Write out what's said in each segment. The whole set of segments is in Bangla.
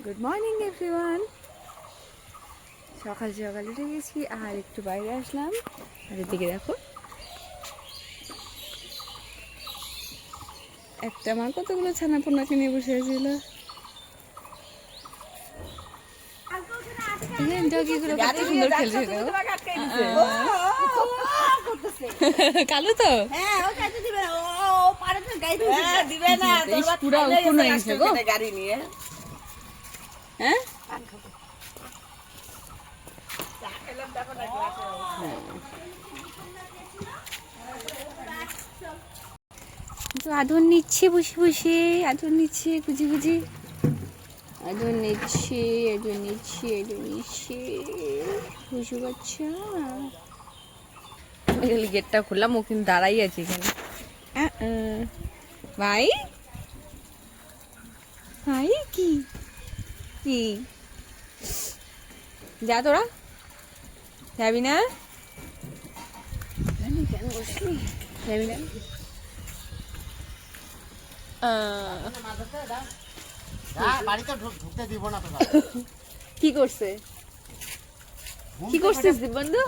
Good morning everyone. সকাল সকাল উঠে গেছি আর একটু বাইরে আসলাম। আর এদিকে দেখো একটা আমার কতগুলো ছানাপোনাকে নিয়ে বসে ছিল। ডগিগুলো কত সুন্দর খেলছে। কালু তো পুরো উকুন হয়ে গেছে গো গাড়ি নিয়ে। হ্যাঁ তো আদর নিচ্ছে বসে বসে, আদর নিচ্ছে খুঁজি খুঁজি, আদর নিচ্ছে আদর নিচ্ছে আদর নিচ্ছে। বুঝতে পারছো? গেটটা খুললাম, ও কিন্তু দাঁড়াই আছে এখানে। ভাই ভাই কি কি যা তোরা যাবি না? কেন বসলি? যাবি না? কি করছে? কি করছিস বন্ধু?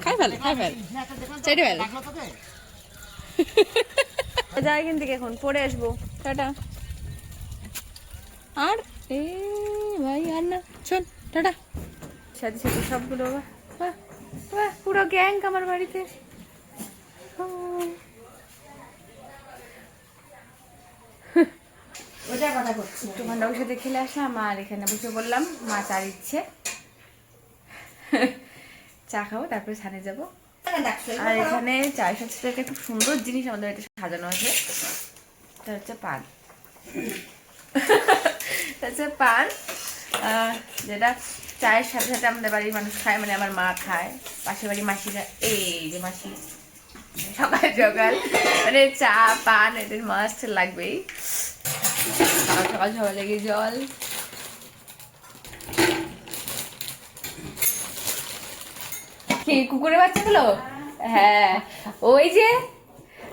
খাই ফেলে খাই ফেলে চেটে ফেলে। যাই এখান থেকে, এখন পরে আসবো। টাটা। আর এ ভাই আর না, চল টাটা। সাথে সাথে সবগুলো বাহ বাহ, পুরো গ্যাং আমার বাড়িতে। তোমার ওর সাথে খেলে আসলাম আর এখানে বসে বললাম মা চা দিচ্ছে, চা খাবো তারপরে ছানে যাবো। আর এখানে চায়ের সাথে একটা খুব সুন্দর জিনিস আমাদের এটা সাজানো আছে, এটা হচ্ছে পান। হচ্ছে পান, যেটা চায়ের সাথে সাথে আমাদের বাড়ির মানুষ খায়, মানে আমার মা খায়, পাশের বাড়ির মাসিরা। এই যে মাসি সকাল সকাল মানে চা পান এদের মাস্ট লাগবেই। সকাল সকাল সবাই লেগে জল। কি কুকুরের বাচ্চাগুলো? হ্যাঁ, ওই যে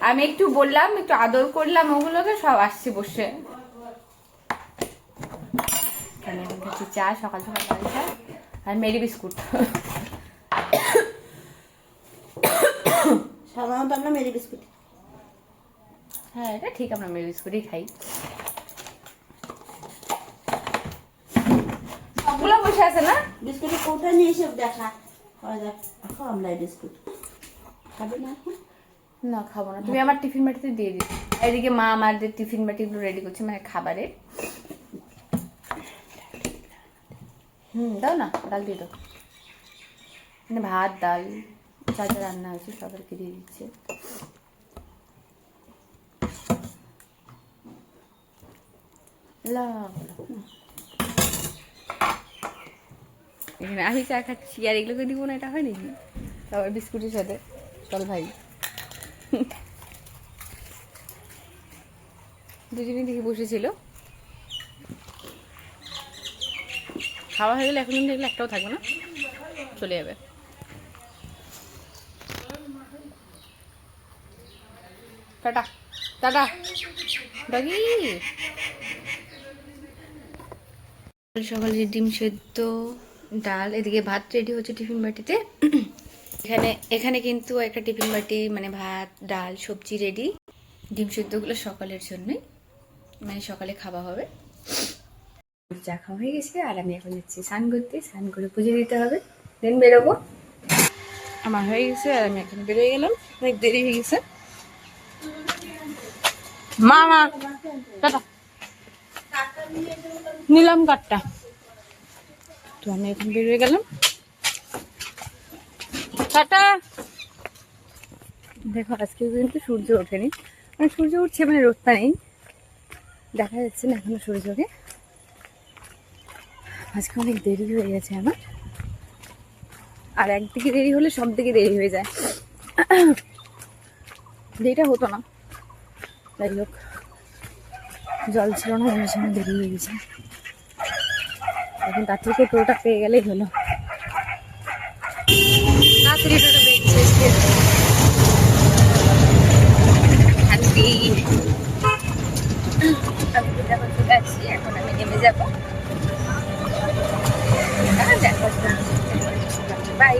আমি একটু বললাম, একটু আদর করলাম, ওগুলোকে সব আসছে বসে। চা সকাল সকাল চা আর মেরি বিস্কুট। সাধারণত আমরা মেরি বিস্কুট, হ্যাঁ এটা ঠিক, আমরা মেরি বিস্কুটই খাই। সবগুলো বসে আছে না? বিস্কুটের কোটা নিয়ে এসে দেখা আমরা বিস্কুট খাবে না? না খাবো না, তুমি আমার টিফিন বাটিতে দিয়ে দিও। এদিকে মা আমাদের টিফিন বাটিগুলো রেডি করছে, মানে খাবারের। দাও না, ডাল দিয়ে দাও। মানে ভাত ডাল যা যা রান্না হয়েছে সবাইকে দিয়ে দিচ্ছে। এখানে আমি চা খাচ্ছি আর এগুলোকে দিব না, এটা হয় নাকি? তারপর বিস্কুটের সাথে চল ভাই। দুজনেই দেখে বসেছিল, খাওয়া হয়ে গেলে এখন কিন্তু এগুলো একটাও থাকবে না, চলে যাবে। টাটা টাটা ডাকি। সকালে ডিম সেদ্ধ ডাল, এদিকে ভাত রেডি হচ্ছে টিফিন বাটিতে। এখানে কিন্তু একটা টিফিন বাটি, মানে ভাত ডাল সবজি রেডি। ডিম সেদ্ধগুলো সকালের জন্যই, মানে সকালে খাওয়া হবে। চা খাওয়া হয়ে গেছে আর আমি এখন যাচ্ছি স্নান করতে, স্নান করে পুজো দিতে হবে, দেন বেরোবো। আমার হয়ে গেছে আর আমি এখন বেরোয় গেলাম, অনেক দেরি হয়ে গেছে। মা মা টাটা, নিলাম কাঠটা, তো আমি এখন বেরিয়ে গেলাম। টাটা। দেখো আজকে কিন্তু সূর্য ওঠেনি, মানে সূর্য উঠছে, মানে রোদটা নেই, দেখা যাচ্ছে না এখনো সূর্যকে। আজকে অনেক দেরি হয়ে গেছে আমার, আর একদিকে দেরি হলে সব দিকে দেরি হয়ে যায়। দেরিটা হতো না, যাই হোক জল ছিল না, আমার সময় দেরি হয়ে গেছে। এখন তার থেকে টোটা পেয়ে গেলেই হলো। তাড়াতাড়ি টোটা পেয়ে গেছে। আমি এখন চলে আসছি, এখন আমি নেমে যাবো। বাই।